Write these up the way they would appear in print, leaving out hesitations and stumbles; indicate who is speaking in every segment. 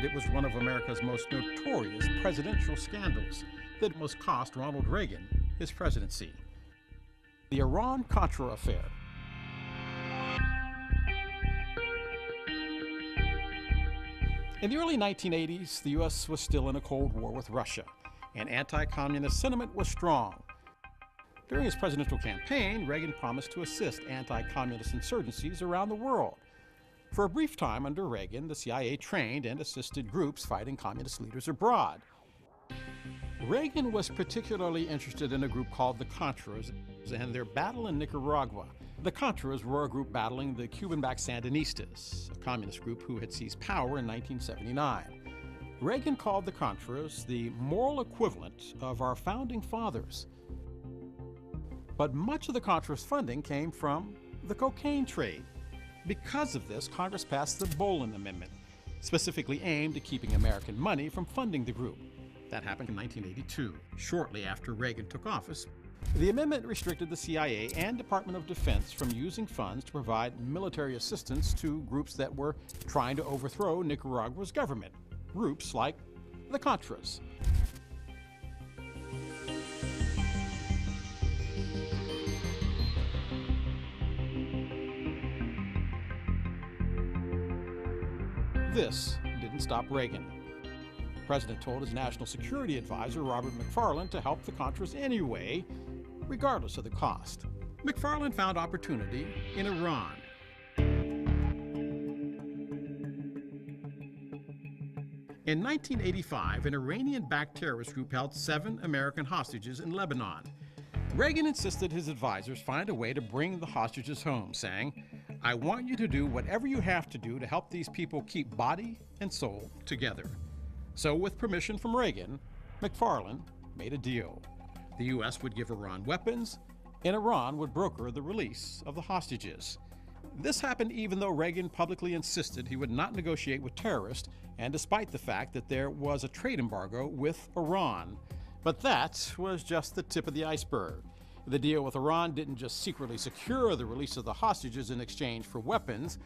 Speaker 1: it was one of America's most notorious presidential scandals that almost cost Ronald Reagan his presidency. The Iran-Contra affair. In the early 1980s, the U.S. was still in a Cold War with Russia, and anti-communist sentiment was strong. During his presidential campaign, Reagan promised to assist anti-communist insurgencies around the world. For a brief time under Reagan, the CIA trained and assisted groups fighting communist leaders abroad. Reagan was particularly interested in a group called the Contras and their battle in Nicaragua. The Contras were a group battling the Cuban-backed Sandinistas, a communist group who had seized power in 1979. Reagan called the Contras the moral equivalent of our founding fathers. But much of the Contras' funding came from the cocaine trade. Because of this, Congress passed the Bolin Amendment, specifically aimed at keeping American money from funding the group. That happened in 1982, shortly after Reagan took office. The amendment restricted the CIA and Department of Defense from using funds to provide military assistance to groups that were trying to overthrow Nicaragua's government, groups like the Contras. This didn't stop Reagan. The president told his national security advisor, Robert McFarlane, to help the Contras anyway, regardless of the cost. McFarlane found opportunity in Iran. In 1985, an Iranian-backed terrorist group held 7 American hostages in Lebanon. Reagan insisted his advisors find a way to bring the hostages home, saying, "I want you to do whatever you have to do to help these people keep body and soul together." So with permission from Reagan, McFarlane made a deal. The U.S. would give Iran weapons, and Iran would broker the release of the hostages. This happened even though Reagan publicly insisted he would not negotiate with terrorists, and despite the fact that there was a trade embargo with Iran. But that was just the tip of the iceberg. The deal with Iran didn't just secretly secure the release of the hostages in exchange for weapons.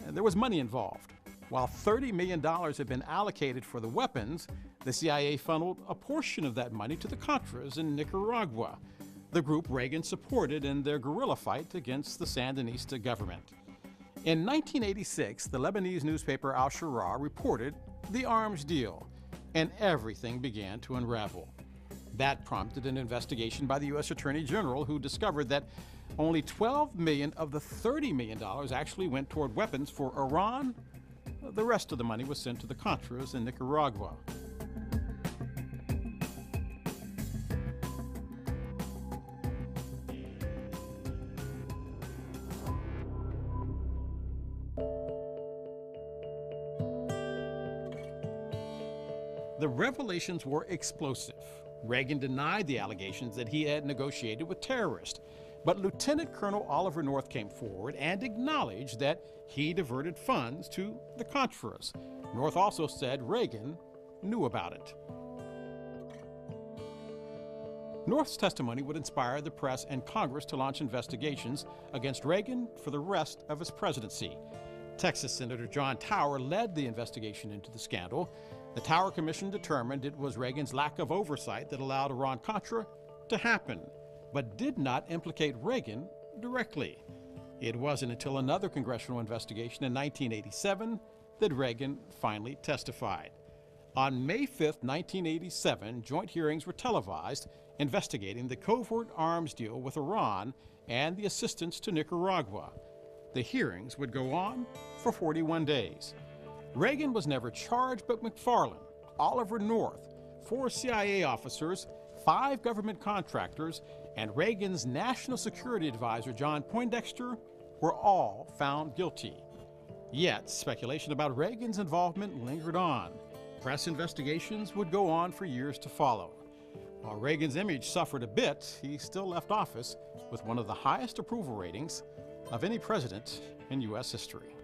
Speaker 1: There was money involved. While $30 million had been allocated for the weapons, the CIA funneled a portion of that money to the Contras in Nicaragua, the group Reagan supported in their guerrilla fight against the Sandinista government. In 1986, the Lebanese newspaper Al-Shura reported the arms deal, and everything began to unravel. That prompted an investigation by the U.S. Attorney General, who discovered that only $12 million of the $30 million actually went toward weapons for Iran. The rest of the money was sent to the Contras in Nicaragua. The revelations were explosive. Reagan denied the allegations that he had negotiated with terrorists, but Lieutenant Colonel Oliver North came forward and acknowledged that he diverted funds to the Contras. North also said Reagan knew about it. North's testimony would inspire the press and Congress to launch investigations against Reagan for the rest of his presidency. Texas Senator John Tower led the investigation into the scandal. The Tower Commission determined it was Reagan's lack of oversight that allowed Iran-Contra to happen, but did not implicate Reagan directly. It wasn't until another congressional investigation in 1987 that Reagan finally testified. On May 5, 1987, joint hearings were televised investigating the covert arms deal with Iran and the assistance to Nicaragua. The hearings would go on for 41 days. Reagan was never charged, but McFarlane, Oliver North, 4 CIA officers, 5 government contractors, and Reagan's national security advisor, John Poindexter, were all found guilty. Yet, speculation about Reagan's involvement lingered on. Press investigations would go on for years to follow. While Reagan's image suffered a bit, he still left office with one of the highest approval ratings of any president in U.S. history.